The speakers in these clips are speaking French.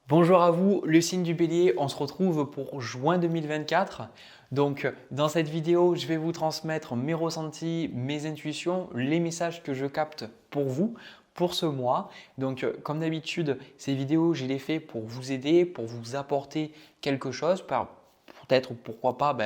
Bonjour à vous, le signe du bélier, on se retrouve pour juin 2024. Donc dans cette vidéo, je vais vous transmettre mes ressentis, mes intuitions, les messages que je capte pour vous, pour ce mois. Donc comme d'habitude, ces vidéos, je les fais pour vous aider, pour vous apporter quelque chose, peut-être pourquoi pas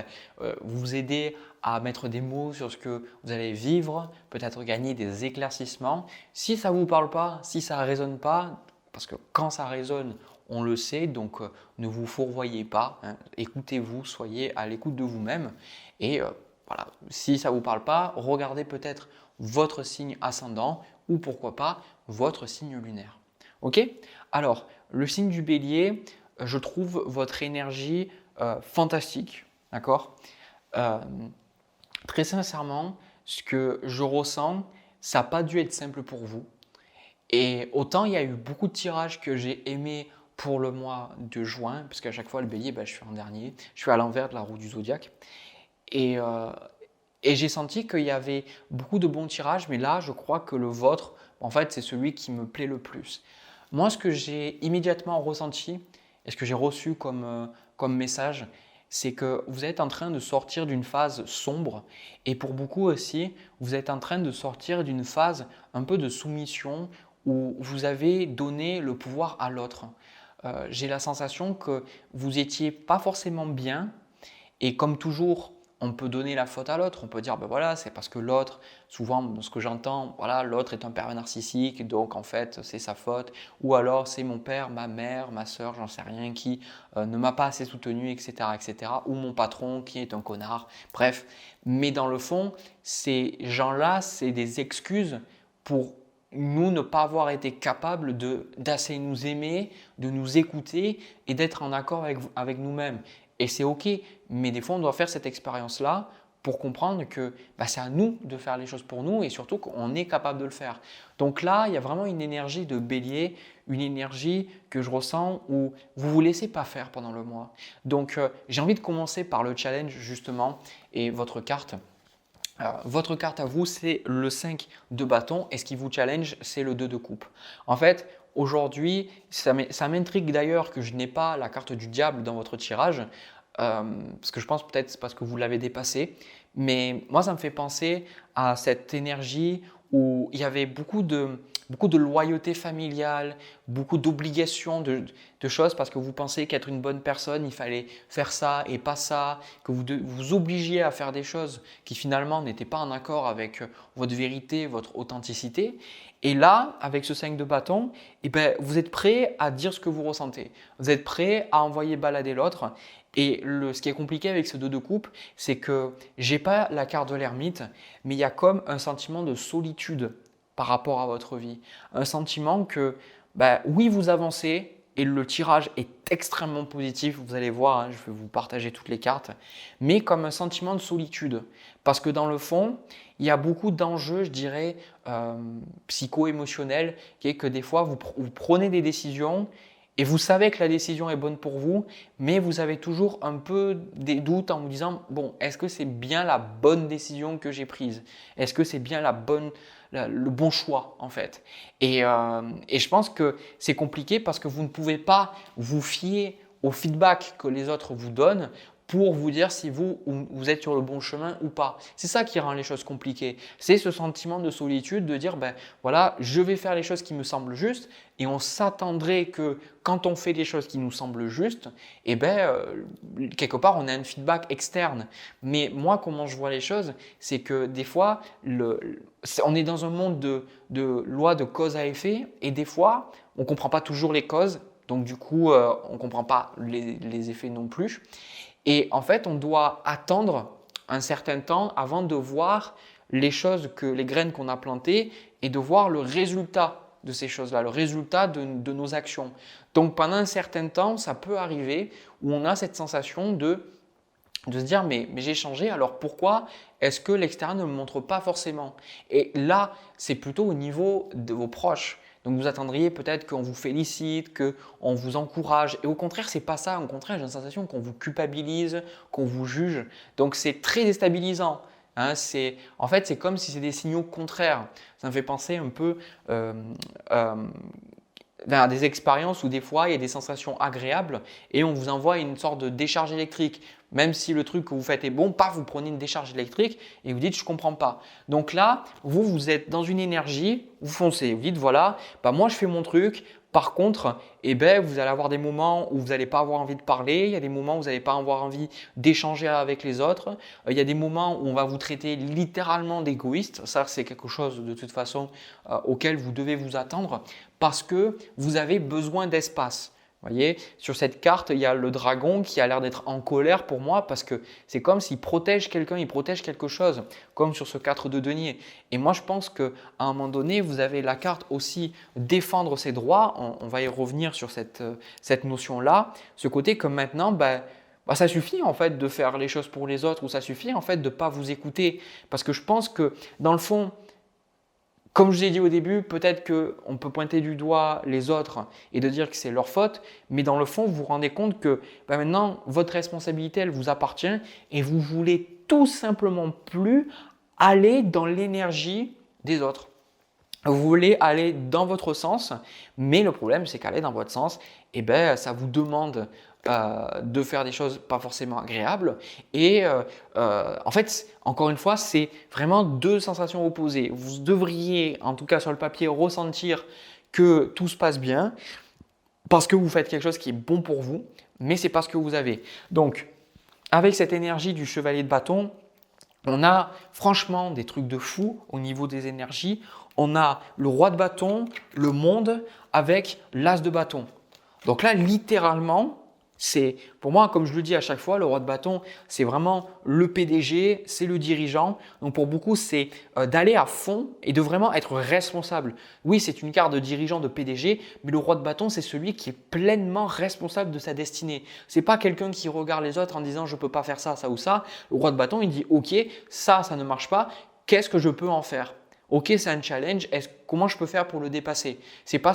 vous aider à mettre des mots sur ce que vous allez vivre, peut-être gagner des éclaircissements. Si ça ne vous parle pas, si ça ne résonne pas, parce que quand ça résonne, on le sait, donc ne vous fourvoyez pas, hein. Écoutez-vous, soyez à l'écoute de vous-même. Et voilà, si ça ne vous parle pas, regardez peut-être votre signe ascendant ou pourquoi pas votre signe lunaire. Ok? Alors, le signe du bélier, je trouve votre énergie fantastique, d'accord? Euh, Très sincèrement, ce que je ressens, ça n'a pas dû être simple pour vous. Et autant il y a eu beaucoup de tirages que j'ai aimés pour le mois de juin, parce qu'à chaque fois le bélier, je suis en dernier, je suis à l'envers de la roue du zodiaque. Et, euh, et j'ai senti qu'il y avait beaucoup de bons tirages, mais là je crois que le vôtre, en fait, c'est celui qui me plaît le plus. Moi, ce que j'ai immédiatement ressenti et ce que j'ai reçu comme message, c'est que vous êtes en train de sortir d'une phase sombre et pour beaucoup aussi, vous êtes en train de sortir d'une phase un peu de soumission où vous avez donné le pouvoir à l'autre. J'ai la sensation que vous n'étiez pas forcément bien et comme toujours, on peut donner la faute à l'autre. On peut dire, ben voilà, c'est parce que l'autre, souvent, dans ce que j'entends, voilà, l'autre est un pervers narcissique, donc en fait, c'est sa faute. Ou alors, c'est mon père, ma mère, ma soeur, j'en sais rien, qui ne m'a pas assez soutenu, etc., etc. Ou mon patron qui est un connard. Bref. Mais dans le fond, ces gens-là, c'est des excuses pour nous ne pas avoir été capables d'assez nous aimer, de nous écouter et d'être en accord avec nous-mêmes. Et c'est OK, mais des fois, on doit faire cette expérience-là pour comprendre que c'est à nous de faire les choses pour nous et surtout qu'on est capable de le faire. Donc là, il y a vraiment une énergie de bélier, une énergie que je ressens où vous ne vous laissez pas faire pendant le mois. Donc j'ai envie de commencer par le challenge justement et votre carte. Alors, votre carte à vous, c'est le 5 de bâton et ce qui vous challenge, c'est le 2 de coupe. En fait, aujourd'hui, ça m'intrigue d'ailleurs que je n'ai pas la carte du diable dans votre tirage, parce que je pense peut-être c'est parce que vous l'avez dépassé. Mais moi, ça me fait penser à cette énergie où il y avait beaucoup de loyauté familiale, beaucoup d'obligations de choses parce que vous pensez qu'être une bonne personne, il fallait faire ça et pas ça, que vous obligiez à faire des choses qui finalement n'étaient pas en accord avec votre vérité, votre authenticité. Et là, avec ce 5 de bâton, vous êtes prêt à dire ce que vous ressentez. Vous êtes prêt à envoyer balader l'autre. Et ce qui est compliqué avec ce 2 de coupe, c'est que j'ai pas la carte de l'ermite, mais il y a comme un sentiment de solitude par rapport à votre vie. Un sentiment que, oui, vous avancez et le tirage est extrêmement positif. Vous allez voir, hein, je vais vous partager toutes les cartes, mais comme un sentiment de solitude. Parce que dans le fond, il y a beaucoup d'enjeux, je dirais, psycho-émotionnels, qui est que des fois, vous prenez des décisions et vous savez que la décision est bonne pour vous, mais vous avez toujours un peu des doutes en vous disant, bon, est-ce que c'est bien la bonne décision que j'ai prise? Est-ce que c'est bien le bon choix en fait? Et je pense que c'est compliqué parce que vous ne pouvez pas vous fier au feedback que les autres vous donnent pour vous dire si vous êtes sur le bon chemin ou pas. C'est ça qui rend les choses compliquées. C'est ce sentiment de solitude de dire, voilà, je vais faire les choses qui me semblent justes et on s'attendrait que quand on fait des choses qui nous semblent justes, quelque part, on a un feedback externe. Mais moi, comment je vois les choses, c'est que des fois, on est dans un monde de lois de cause à effet et des fois, on ne comprend pas toujours les causes. Donc du coup, on ne comprend pas les effets non plus. Et en fait, on doit attendre un certain temps avant de voir les choses, les graines qu'on a plantées et de voir le résultat de ces choses-là, le résultat de nos actions. Donc pendant un certain temps, ça peut arriver où on a cette sensation de se dire mais j'ai changé, alors pourquoi est-ce que l'extérieur ne me montre pas forcément? Et là, c'est plutôt au niveau de vos proches. Donc vous attendriez peut-être qu'on vous félicite, qu'on vous encourage. Et au contraire, c'est pas ça. Au contraire, j'ai la sensation qu'on vous culpabilise, qu'on vous juge. Donc c'est très déstabilisant. Hein, en fait, c'est comme si c'est des signaux contraires. Ça me fait penser un peu vers des expériences où des fois il y a des sensations agréables et on vous envoie une sorte de décharge électrique. Même si le truc que vous faites est bon, paf, vous prenez une décharge électrique et vous dites je ne comprends pas. Donc là, vous êtes dans une énergie, vous foncez, vous dites voilà, bah moi je fais mon truc. Par contre, vous allez avoir des moments où vous n'allez pas avoir envie de parler, il y a des moments où vous n'allez pas avoir envie d'échanger avec les autres, il y a des moments où on va vous traiter littéralement d'égoïste. Ça, c'est quelque chose de toute façon auquel vous devez vous attendre parce que vous avez besoin d'espace. Vous voyez, sur cette carte, il y a le dragon qui a l'air d'être en colère pour moi parce que c'est comme s'il protège quelqu'un, il protège quelque chose, comme sur ce 4 de denier. Et moi, je pense qu'à un moment donné, vous avez la carte aussi défendre ses droits. On va y revenir sur cette notion-là. Ce côté que maintenant, ça suffit en fait de faire les choses pour les autres ou ça suffit en fait de ne pas vous écouter. Parce que je pense que dans le fond, comme je vous ai dit au début, peut-être qu'on peut pointer du doigt les autres et de dire que c'est leur faute, mais dans le fond, vous vous rendez compte que maintenant, votre responsabilité, elle vous appartient et vous voulez tout simplement plus aller dans l'énergie des autres. Vous voulez aller dans votre sens, mais le problème, c'est qu'aller dans votre sens, ça vous demande de faire des choses pas forcément agréables. Et en fait, encore une fois, c'est vraiment deux sensations opposées. Vous devriez, en tout cas sur le papier, ressentir que tout se passe bien parce que vous faites quelque chose qui est bon pour vous, mais c'est pas ce que vous avez. Donc, avec cette énergie du chevalier de bâton, on a franchement des trucs de fou au niveau des énergies. On a le roi de bâton, le monde avec l'as de bâton. Donc là, littéralement, c'est pour moi, comme je le dis à chaque fois, le roi de bâton, c'est vraiment le PDG, c'est le dirigeant. Donc pour beaucoup, c'est d'aller à fond et de vraiment être responsable. Oui, c'est une carte de dirigeant, de PDG, mais le roi de bâton, c'est celui qui est pleinement responsable de sa destinée. C'est pas quelqu'un qui regarde les autres en disant je peux pas faire ça, ça ou ça. Le roi de bâton, il dit ok, ça ne marche pas. Qu'est-ce que je peux en faire? Ok, c'est un challenge. Comment je peux faire pour le dépasser? C'est pas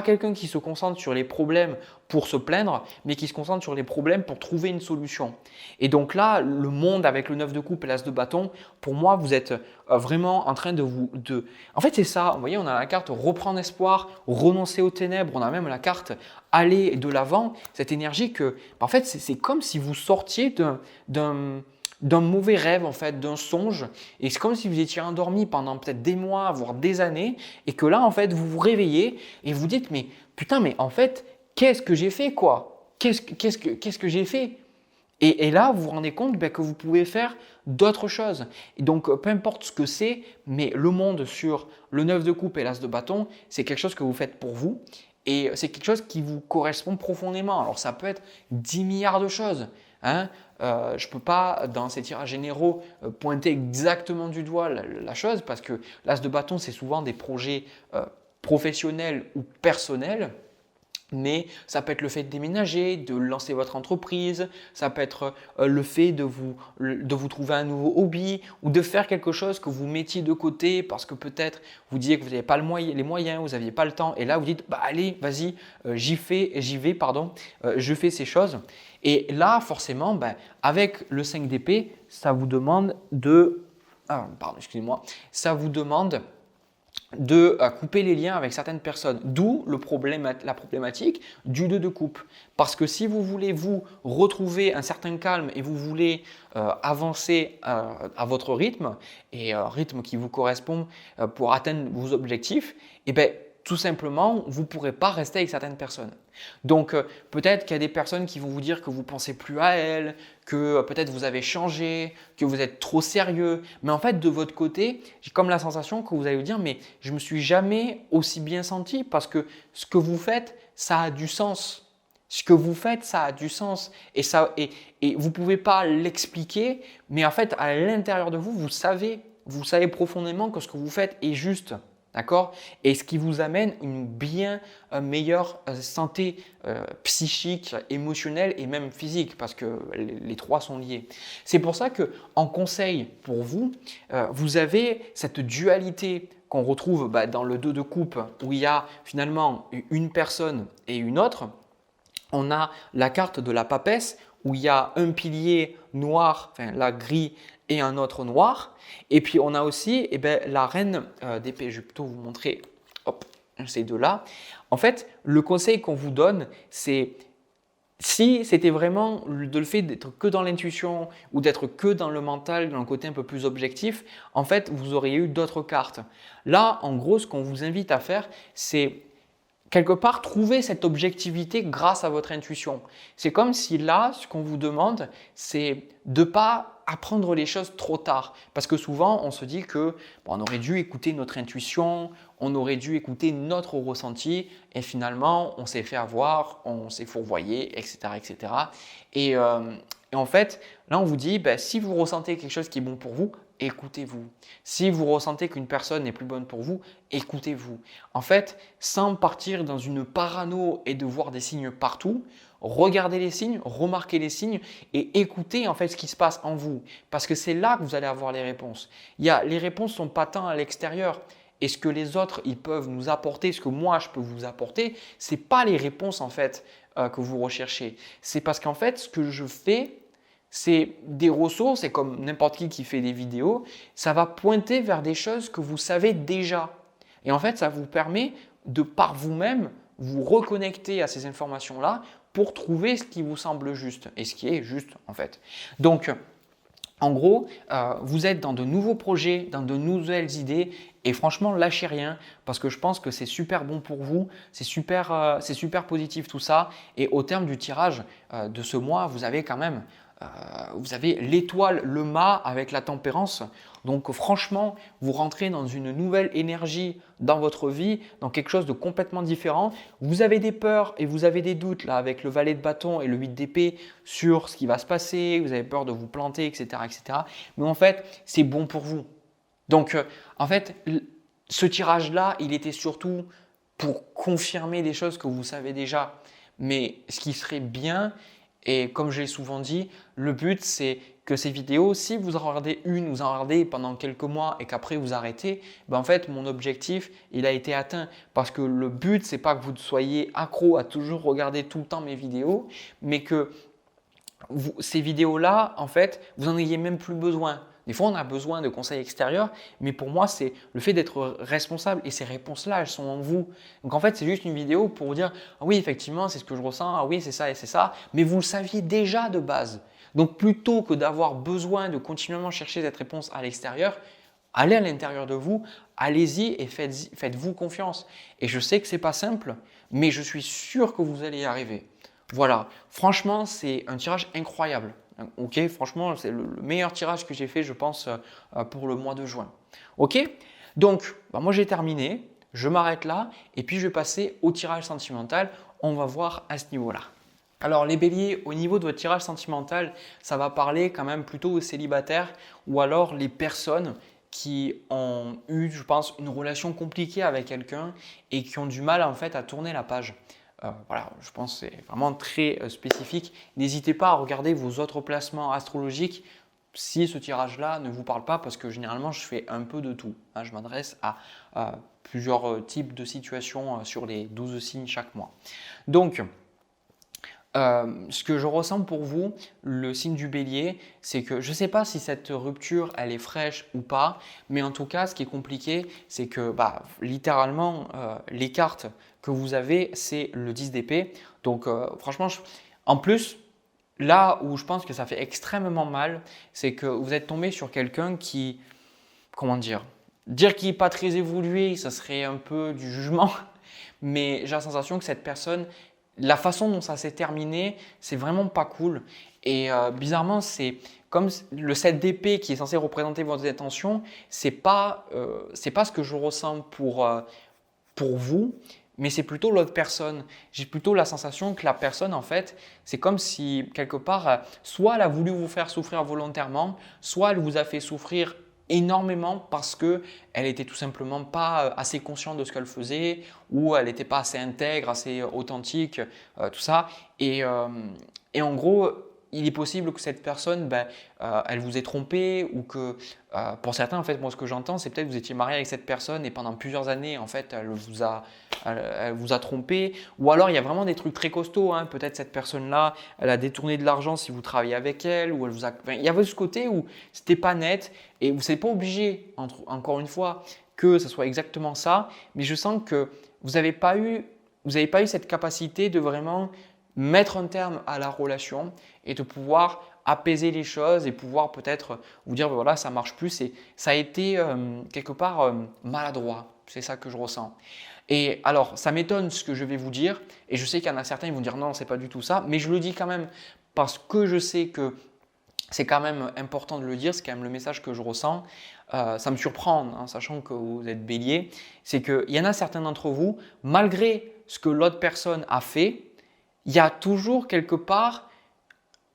quelqu'un qui se concentre sur les problèmes pour se plaindre, mais qui se concentre sur les problèmes pour trouver une solution. Et donc là, le monde avec le 9 de coupe et l'as de bâton, pour moi, vous êtes vraiment en train En fait, c'est ça. Vous voyez, on a la carte reprendre espoir, renoncer aux ténèbres. On a même la carte aller de l'avant. Cette énergie que, en fait, c'est comme si vous sortiez d'un mauvais rêve, en fait, d'un songe. Et c'est comme si vous étiez endormi pendant peut-être des mois, voire des années, et que là, en fait, vous vous réveillez et vous dites, mais putain, mais en fait, qu'est-ce que j'ai fait, quoi? Qu'est-ce que j'ai fait? Et là, vous vous rendez compte que vous pouvez faire d'autres choses. Et donc, peu importe ce que c'est, mais le monde sur le 9 de coupe et l'as de bâton, c'est quelque chose que vous faites pour vous. Et c'est quelque chose qui vous correspond profondément. Alors, ça peut être 10 milliards de choses. Hein. Je ne peux pas, dans ces tirages généraux, pointer exactement du doigt la chose parce que l'as de bâton, c'est souvent des projets professionnels ou personnels. Mais ça peut être le fait de déménager, de lancer votre entreprise, ça peut être le fait de vous trouver un nouveau hobby ou de faire quelque chose que vous mettiez de côté parce que peut-être vous disiez que vous n'avez pas les moyens, vous n'aviez pas le temps et là vous dites allez, vas-y, je fais ces choses. Et là forcément, avec le 5 d'épée, ça vous demande ça vous demande de couper les liens avec certaines personnes. D'où la problématique du 2 de coupe. Parce que si vous voulez vous retrouver un certain calme et vous voulez avancer à votre rythme et rythme qui vous correspond pour atteindre vos objectifs, tout simplement, vous ne pourrez pas rester avec certaines personnes. Donc, peut-être qu'il y a des personnes qui vont vous dire que vous ne pensez plus à elles, que peut-être vous avez changé, que vous êtes trop sérieux. Mais en fait, de votre côté, j'ai comme la sensation que vous allez vous dire « mais je ne me suis jamais aussi bien senti parce que ce que vous faites, ça a du sens. Ce que vous faites, ça a du sens. Et vous ne pouvez pas l'expliquer, mais en fait, à l'intérieur de vous, vous savez profondément que ce que vous faites est juste. » D'accord? Et ce qui vous amène une bien meilleure santé psychique, émotionnelle et même physique parce que les trois sont liés. C'est pour ça qu'en conseil pour vous, vous avez cette dualité qu'on retrouve dans le 2 de coupe où il y a finalement une personne et une autre. On a la carte de la papesse où il y a un pilier noir, enfin là gris et un autre noir. Et puis on a aussi la reine d'épée. Je vais plutôt vous montrer ces deux-là. En fait, le conseil qu'on vous donne, c'est si c'était vraiment de le fait d'être que dans l'intuition ou d'être que dans le mental, dans le côté un peu plus objectif, en fait, vous auriez eu d'autres cartes. Là, en gros, ce qu'on vous invite à faire, c'est quelque part trouver cette objectivité grâce à votre intuition. C'est comme si là, ce qu'on vous demande, c'est de ne pas apprendre les choses trop tard. Parce que souvent, on se dit que on aurait dû écouter notre intuition, on aurait dû écouter notre ressenti et finalement, on s'est fait avoir, on s'est fourvoyé, etc. etc. Et en fait, là, on vous dit, si vous ressentez quelque chose qui est bon pour vous, écoutez-vous. Si vous ressentez qu'une personne n'est plus bonne pour vous, écoutez-vous. En fait, sans partir dans une parano et de voir des signes partout, regardez les signes, remarquez les signes et écoutez en fait ce qui se passe en vous. Parce que c'est là que vous allez avoir les réponses. Les réponses sont pas tant à l'extérieur. Et ce que les autres ils peuvent nous apporter, ce que moi je peux vous apporter, ce n'est pas les réponses en fait que vous recherchez. C'est parce qu'en fait, ce que je fais, c'est des ressources, c'est comme n'importe qui fait des vidéos, ça va pointer vers des choses que vous savez déjà. Et en fait, ça vous permet de par vous-même vous reconnecter à ces informations-là pour trouver ce qui vous semble juste et ce qui est juste en fait. Donc, en gros, vous êtes dans de nouveaux projets, dans de nouvelles idées et franchement, lâchez rien parce que je pense que c'est super bon pour vous, c'est super positif tout ça. Et au terme du tirage de ce mois, vous avez quand même vous avez l'étoile, le mât avec la tempérance. Donc franchement, vous rentrez dans une nouvelle énergie dans votre vie, dans quelque chose de complètement différent. Vous avez des peurs et vous avez des doutes là avec le valet de bâton et le 8 d'épée sur ce qui va se passer. Vous avez peur de vous planter, etc. etc. Mais en fait, c'est bon pour vous. Donc en fait, ce tirage-là, il était surtout pour confirmer des choses que vous savez déjà. Mais ce qui serait bien, et comme je l'ai souvent dit, le but c'est que ces vidéos, si vous en regardez une, vous en regardez pendant quelques mois et qu'après vous arrêtez, en fait mon objectif il a été atteint parce que le but c'est pas que vous soyez accro à toujours regarder tout le temps mes vidéos, mais que ces vidéos-là, en fait, vous n'en ayez même plus besoin. Des fois, on a besoin de conseils extérieurs, mais pour moi, c'est le fait d'être responsable et ces réponses-là, elles sont en vous. Donc, en fait, c'est juste une vidéo pour vous dire ah oui, effectivement, c'est ce que je ressens, ah oui, c'est ça et c'est ça, mais vous le saviez déjà de base. Donc, plutôt que d'avoir besoin de continuellement chercher cette réponse à l'extérieur, allez à l'intérieur de vous, allez-y et faites-vous confiance. Et je sais que ce n'est pas simple, mais je suis sûr que vous allez y arriver. Voilà, franchement, c'est un tirage incroyable. Ok, franchement, c'est le meilleur tirage que j'ai fait, je pense, pour le mois de juin. Ok, donc moi j'ai terminé, je m'arrête là et puis je vais passer au tirage sentimental. On va voir à ce niveau-là. Alors les béliers, au niveau de votre tirage sentimental, ça va parler quand même plutôt aux célibataires ou alors les personnes qui ont eu, je pense, une relation compliquée avec quelqu'un et qui ont du mal en fait à tourner la page. Voilà, je pense que c'est vraiment très spécifique. N'hésitez pas à regarder vos autres placements astrologiques si ce tirage-là ne vous parle pas parce que généralement, je fais un peu de tout. Hein, je m'adresse à plusieurs types de situations sur les 12 signes chaque mois. Donc, ce que je ressens pour vous, le signe du bélier, c'est que je ne sais pas si cette rupture, elle est fraîche ou pas, mais en tout cas, ce qui est compliqué, c'est que littéralement, les cartes que vous avez, c'est le 10 d'épée. Donc franchement, en plus, là où je pense que ça fait extrêmement mal, c'est que vous êtes tombé sur quelqu'un qui, comment dire qu'il n'est pas très évolué, ça serait un peu du jugement, mais j'ai la sensation que cette personne, la façon dont ça s'est terminé, c'est vraiment pas cool. Et bizarrement, c'est comme le 7 d'épée qui est censé représenter vos intentions, c'est pas ce que je ressens pour vous, mais c'est plutôt l'autre personne. J'ai plutôt la sensation que la personne, en fait, c'est comme si quelque part, soit elle a voulu vous faire souffrir volontairement, soit elle vous a fait souffrir énormément parce qu'elle n'était tout simplement pas assez consciente de ce qu'elle faisait ou elle n'était pas assez intègre, assez authentique, tout ça. Et en gros, il est possible que cette personne, elle vous ait trompé ou que pour certains, en fait, moi ce que j'entends, c'est peut-être que vous étiez marié avec cette personne et pendant plusieurs années, en fait, elle vous a trompé. Ou alors, il y a vraiment des trucs très costauds. Hein. Peut-être cette personne-là, elle a détourné de l'argent si vous travaillez avec elle. Ou elle vous a... il y avait ce côté où c'était pas net et vous n'êtes pas obligé, encore une fois, que ce soit exactement ça. Mais je sens que vous n'avez pas eu cette capacité de vraiment mettre un terme à la relation et de pouvoir apaiser les choses et pouvoir peut-être vous dire, voilà, ça ne marche plus. Et ça a été quelque part maladroit. C'est ça que je ressens. Et alors, ça m'étonne ce que je vais vous dire. Et je sais qu'il y en a certains qui vont dire, non, ce n'est pas du tout ça. Mais je le dis quand même parce que je sais que c'est quand même important de le dire. C'est quand même le message que je ressens. Ça me surprend, hein, sachant que vous êtes bélier. C'est qu'il y en a certains d'entre vous, malgré ce que l'autre personne a fait, il y a toujours quelque part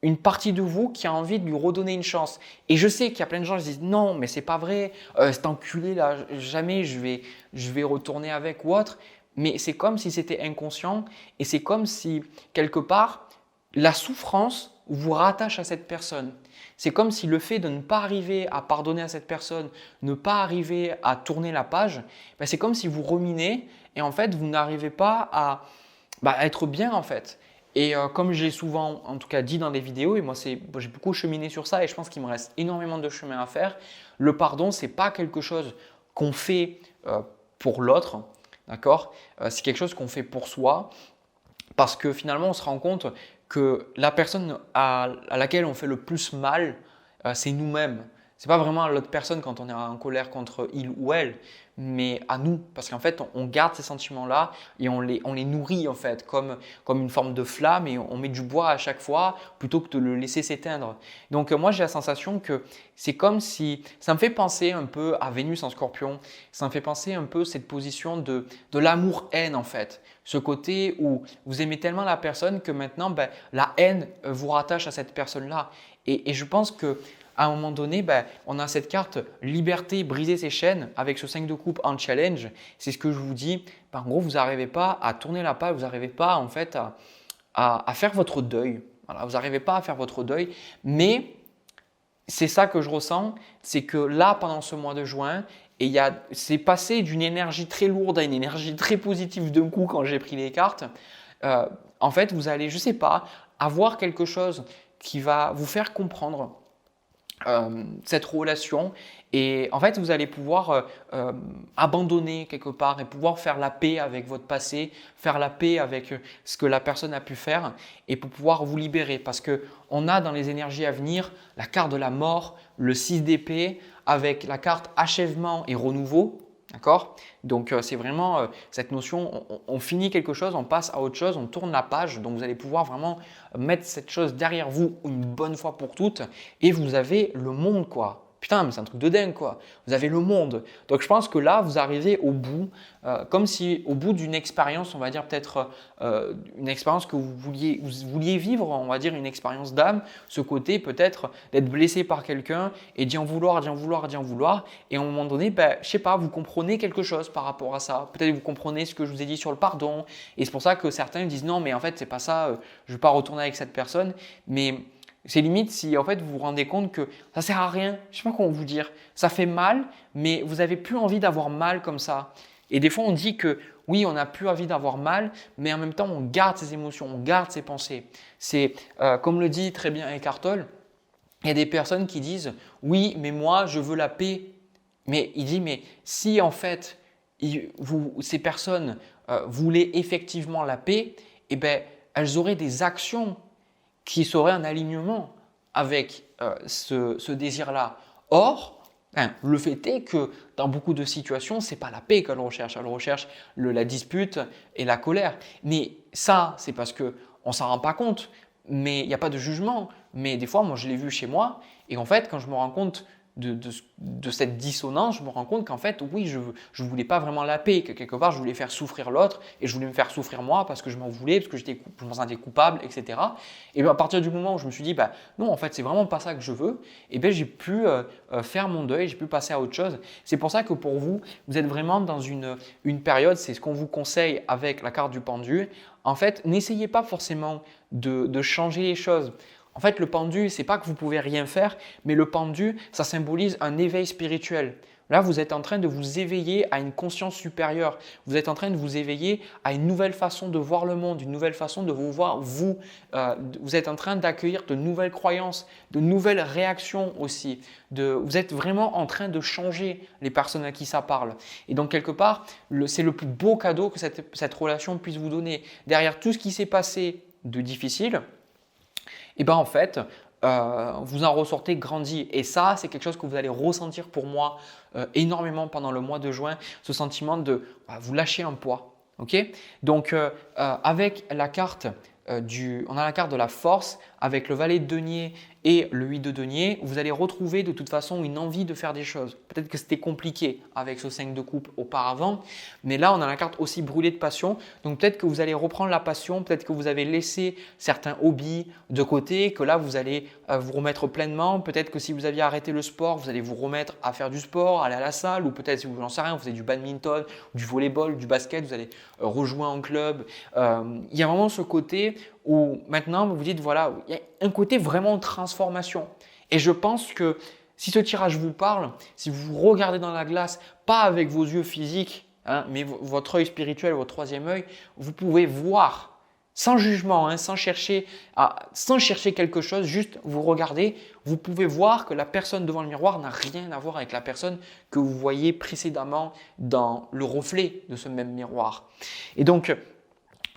une partie de vous qui a envie de lui redonner une chance. Et je sais qu'il y a plein de gens qui disent non, mais c'est pas vrai, cet enculé là, jamais je vais retourner avec ou autre. Mais c'est comme si c'était inconscient et c'est comme si quelque part la souffrance vous rattache à cette personne. C'est comme si le fait de ne pas arriver à pardonner à cette personne, ne pas arriver à tourner la page, ben c'est comme si vous ruminez et en fait vous n'arrivez pas à être bien en fait. Et comme j'ai souvent en tout cas dit dans des vidéos, et moi j'ai beaucoup cheminé sur ça et je pense qu'il me reste énormément de chemin à faire, le pardon ce n'est pas quelque chose qu'on fait pour l'autre, d'accord? C'est quelque chose qu'on fait pour soi parce que finalement on se rend compte que la personne à laquelle on fait le plus mal, c'est nous-mêmes. Ce n'est pas vraiment à l'autre personne quand on est en colère contre il ou elle, mais à nous. Parce qu'en fait, on garde ces sentiments-là et on les nourrit en fait, comme une forme de flamme et on met du bois à chaque fois plutôt que de le laisser s'éteindre. Donc moi, j'ai la sensation que c'est comme si… Ça me fait penser un peu à Vénus en Scorpion. Ça me fait penser un peu cette position de l'amour-haine en fait. Ce côté où vous aimez tellement la personne que maintenant, la haine vous rattache à cette personne-là. Et je pense que à un moment donné, on a cette carte liberté, briser ses chaînes avec ce 5 de coupe en challenge. C'est ce que je vous dis. En gros, vous n'arrivez pas à tourner la page, vous n'arrivez pas en fait à faire votre deuil. Voilà, vous n'arrivez pas à faire votre deuil. Mais c'est ça que je ressens, c'est que là, pendant ce mois de juin, c'est passé d'une énergie très lourde à une énergie très positive d'un coup quand j'ai pris les cartes. En fait, vous allez, je ne sais pas, avoir quelque chose qui va vous faire comprendre cette relation et en fait vous allez pouvoir abandonner quelque part et pouvoir faire la paix avec votre passé, faire la paix avec ce que la personne a pu faire et pour pouvoir vous libérer parce qu'on a dans les énergies à venir la carte de la mort, le 6 d'épée avec la carte achèvement et renouveau. D'accord? Donc, c'est vraiment cette notion, on finit quelque chose, on passe à autre chose, on tourne la page. Donc, vous allez pouvoir vraiment mettre cette chose derrière vous une bonne fois pour toutes et vous avez le monde quoi. Putain, mais c'est un truc de dingue quoi. Vous avez le monde. Donc, je pense que là, vous arrivez au bout, comme si au bout d'une expérience, on va dire peut-être une expérience que vous vouliez vivre, on va dire une expérience d'âme, ce côté peut-être d'être blessé par quelqu'un et d'y en vouloir. Et à un moment donné, je sais pas, vous comprenez quelque chose par rapport à ça. Peut-être vous comprenez ce que je vous ai dit sur le pardon. Et c'est pour ça que certains disent non, mais en fait, c'est pas ça, je ne vais pas retourner avec cette personne. Mais c'est limite si en fait vous vous rendez compte que ça sert à rien, je sais pas comment vous dire, ça fait mal, mais vous n'avez plus envie d'avoir mal comme ça. Et des fois on dit que oui, on n'a plus envie d'avoir mal, mais en même temps on garde ses émotions, on garde ses pensées. C'est comme le dit très bien Eckhart Tolle, il y a des personnes qui disent oui, mais moi je veux la paix. Mais il dit mais si en fait ces personnes voulaient effectivement la paix, eh ben elles auraient des actions qui serait en alignement avec ce désir-là. Or, le fait est que dans beaucoup de situations, ce n'est pas la paix qu'elle recherche. Elle recherche la dispute et la colère. Mais ça, c'est parce qu'on ne s'en rend pas compte. Mais il n'y a pas de jugement. Mais des fois, moi, je l'ai vu chez moi. Et en fait, quand je me rends compte de cette dissonance, je me rends compte qu'en fait, oui, je ne voulais pas vraiment la paix, que quelque part, je voulais faire souffrir l'autre et je voulais me faire souffrir moi parce que je m'en voulais, parce que je me sentais coupable, etc. Et bien, à partir du moment où je me suis dit, non, en fait, c'est vraiment pas ça que je veux, et bien, j'ai pu faire mon deuil, j'ai pu passer à autre chose. C'est pour ça que pour vous, vous êtes vraiment dans une période, c'est ce qu'on vous conseille avec la carte du pendu. En fait, n'essayez pas forcément de changer les choses. En fait, le pendu, ce n'est pas que vous pouvez rien faire, mais le pendu, ça symbolise un éveil spirituel. Là, vous êtes en train de vous éveiller à une conscience supérieure. Vous êtes en train de vous éveiller à une nouvelle façon de voir le monde, une nouvelle façon de vous voir, vous. Vous êtes en train d'accueillir de nouvelles croyances, de nouvelles réactions aussi. Vous êtes vraiment en train de changer les personnes à qui ça parle. Et donc, quelque part, c'est le plus beau cadeau que cette relation puisse vous donner. Derrière tout ce qui s'est passé de difficile, et ben en fait, vous en ressortez grandi. Et ça, c'est quelque chose que vous allez ressentir pour moi énormément pendant le mois de juin, ce sentiment de vous lâcher un poids. Okay. Donc, avec la carte on a la carte de la force avec le valet de denier et le 8 de denier, vous allez retrouver de toute façon une envie de faire des choses. Peut-être que c'était compliqué avec ce 5 de coupe auparavant, mais là on a la carte aussi brûlée de passion. Donc peut-être que vous allez reprendre la passion, peut-être que vous avez laissé certains hobbies de côté, que là vous allez vous remettre pleinement. Peut-être que si vous aviez arrêté le sport, vous allez vous remettre à faire du sport, aller à la salle, ou peut-être si vous n'en savez rien, vous faisiez du badminton, du volleyball, du basket, vous allez rejoindre en club. Il y a vraiment ce côté où maintenant vous vous dites voilà, il y a un côté vraiment transformation. Et je pense que si ce tirage vous parle, si vous regardez dans la glace, pas avec vos yeux physiques, hein, mais votre œil spirituel, votre troisième œil, vous pouvez voir sans jugement, hein, sans chercher quelque chose, juste vous regardez, vous pouvez voir que la personne devant le miroir n'a rien à voir avec la personne que vous voyez précédemment dans le reflet de ce même miroir. Et donc,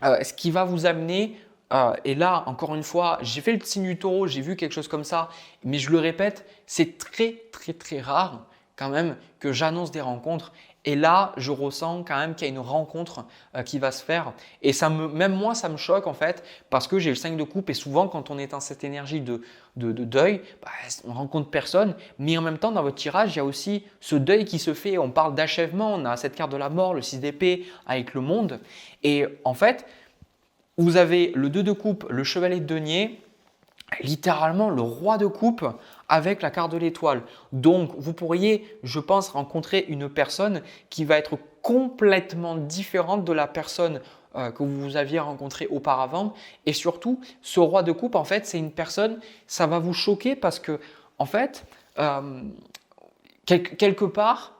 ce qui va vous amener, et là, encore une fois, j'ai fait le signe du taureau, j'ai vu quelque chose comme ça, mais je le répète, c'est très, très, très rare quand même que j'annonce des rencontres. Et là, je ressens quand même qu'il y a une rencontre qui va se faire. Et même moi, ça me choque en fait, parce que j'ai le 5 de coupe et souvent, quand on est dans cette énergie de deuil, on rencontre personne. Mais en même temps, dans votre tirage, il y a aussi ce deuil qui se fait. On parle d'achèvement, on a cette carte de la mort, le 6 d'épée avec le monde. Et en fait, vous avez le 2 de coupe, le chevalet de denier, littéralement le roi de coupe avec la carte de l'étoile. Donc, vous pourriez, je pense, rencontrer une personne qui va être complètement différente de la personne que vous aviez rencontrée auparavant. Et surtout, ce roi de coupe, en fait, c'est une personne, ça va vous choquer parce que, en fait, quelque part,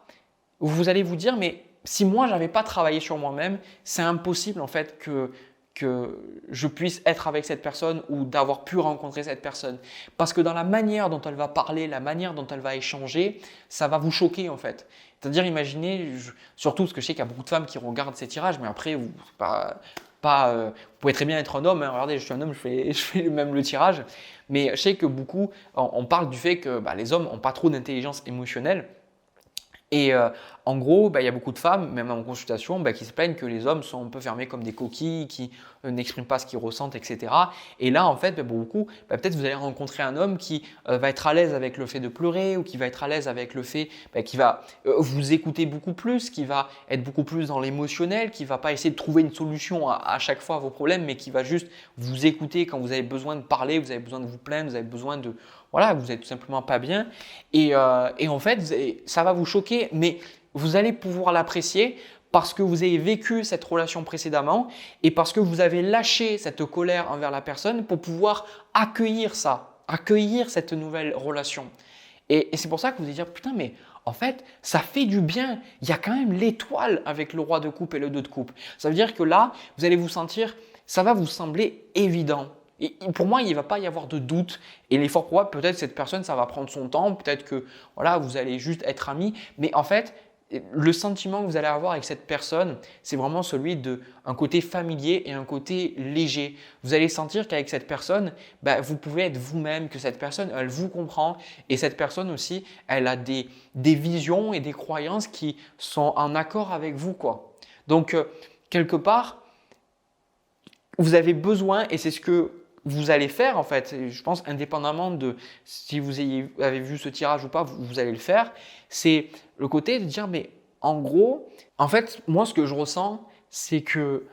vous allez vous dire, mais si moi, je n'avais pas travaillé sur moi-même, c'est impossible en fait que je puisse être avec cette personne ou d'avoir pu rencontrer cette personne. Parce que dans la manière dont elle va parler, la manière dont elle va échanger, ça va vous choquer en fait. C'est-à-dire, imaginez, surtout parce que je sais qu'il y a beaucoup de femmes qui regardent ces tirages, mais après, vous pouvez très bien être un homme. Hein. Regardez, je suis un homme, je fais même le tirage. Mais je sais que beaucoup, on parle du fait que les hommes n'ont pas trop d'intelligence émotionnelle. Et en gros, il y a beaucoup de femmes, même en consultation, qui se plaignent que les hommes sont un peu fermés comme des coquilles, qui n'expriment pas ce qu'ils ressentent, etc. Et là, en fait, pour beaucoup, peut-être vous allez rencontrer un homme qui va être à l'aise avec le fait de pleurer ou qui va être à l'aise avec le fait qui va vous écouter beaucoup plus, qui va être beaucoup plus dans l'émotionnel, qui ne va pas essayer de trouver une solution à chaque fois à vos problèmes, mais qui va juste vous écouter quand vous avez besoin de parler, vous avez besoin de vous plaindre, vous avez besoin de… Voilà, vous n'êtes tout simplement pas bien. Et en fait, ça va vous choquer, mais vous allez pouvoir l'apprécier parce que vous avez vécu cette relation précédemment et parce que vous avez lâché cette colère envers la personne pour pouvoir accueillir ça, accueillir cette nouvelle relation. Et c'est pour ça que vous allez dire, putain, mais en fait, ça fait du bien. Il y a quand même l'étoile avec le roi de coupe et le 2 de coupe. Ça veut dire que là, vous allez vous sentir, ça va vous sembler évident. Et pour moi, il ne va pas y avoir de doute. Et il est fort probable, peut-être cette personne, ça va prendre son temps. Peut-être que voilà, vous allez juste être amis. Mais en fait, le sentiment que vous allez avoir avec cette personne, c'est vraiment celui d'un côté familier et un côté léger. Vous allez sentir qu'avec cette personne, vous pouvez être vous-même, que cette personne, elle vous comprend. Et cette personne aussi, elle a des visions et des croyances qui sont en accord avec vous, quoi. Donc, quelque part, vous avez besoin, et c'est ce que vous allez faire en fait, je pense indépendamment de si vous avez vu ce tirage ou pas, vous allez le faire, c'est le côté de dire mais en gros, en fait, moi ce que je ressens, c'est que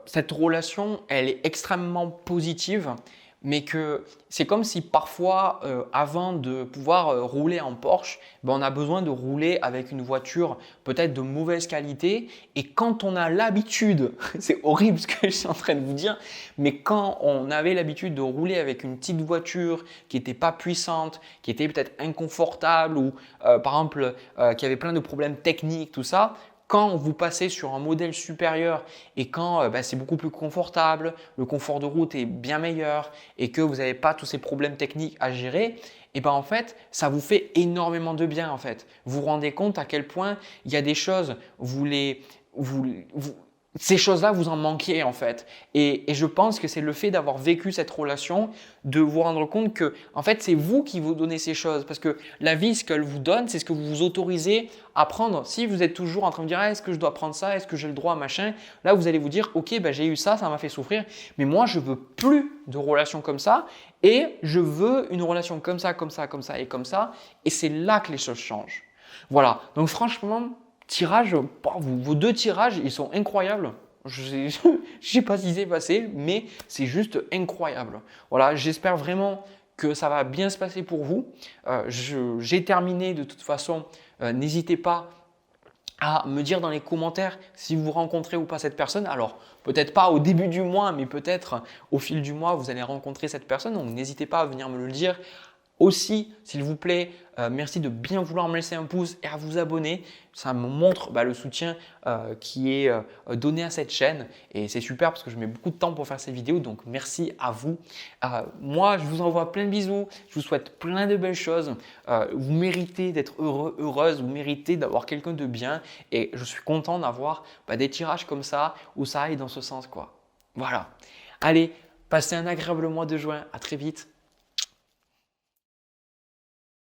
cette relation, elle est extrêmement positive, mais que c'est comme si parfois, avant de pouvoir rouler en Porsche, ben, on a besoin de rouler avec une voiture peut-être de mauvaise qualité. Et quand on a l'habitude, c'est horrible ce que je suis en train de vous dire, mais quand on avait l'habitude de rouler avec une petite voiture qui n'était pas puissante, qui était peut-être inconfortable ou par exemple qui avait plein de problèmes techniques, tout ça, quand vous passez sur un modèle supérieur et quand bah, c'est beaucoup plus confortable, le confort de route est bien meilleur et que vous n'avez pas tous ces problèmes techniques à gérer, et ben en fait, ça vous fait énormément de bien en fait. Vous vous rendez compte à quel point il y a des choses, ces choses-là, vous en manquiez en fait. Et je pense que c'est le fait d'avoir vécu cette relation, de vous rendre compte que en fait, c'est vous qui vous donnez ces choses. Parce que la vie, ce qu'elle vous donne, c'est ce que vous vous autorisez à prendre. Si vous êtes toujours en train de dire ah, est-ce que je dois prendre ça, est-ce que j'ai le droit à machin, là vous allez vous dire ok, ben, j'ai eu ça, ça m'a fait souffrir, mais moi je veux plus de relations comme ça et je veux une relation comme ça, comme ça, comme ça et comme ça. Et c'est là que les choses changent. Voilà, donc franchement, tirage, vos 2 tirages, ils sont incroyables. Je ne sais pas si c'est passé, mais c'est juste incroyable. Voilà, j'espère vraiment que ça va bien se passer pour vous. J'ai terminé de toute façon. N'hésitez pas à me dire dans les commentaires si vous rencontrez ou pas cette personne. Alors, peut-être pas au début du mois, mais peut-être au fil du mois, vous allez rencontrer cette personne. Donc, n'hésitez pas à venir me le dire. Aussi, s'il vous plaît, merci de bien vouloir me laisser un pouce et à vous abonner. Ça me montre le soutien qui est donné à cette chaîne et c'est super parce que je mets beaucoup de temps pour faire ces vidéos. Donc, merci à vous. Moi, je vous envoie plein de bisous. Je vous souhaite plein de belles choses. Vous méritez d'être heureux, heureuse. Vous méritez d'avoir quelqu'un de bien et je suis content d'avoir des tirages comme ça où ça aille dans ce sens, quoi. Voilà. Allez, passez un agréable mois de juin. À très vite.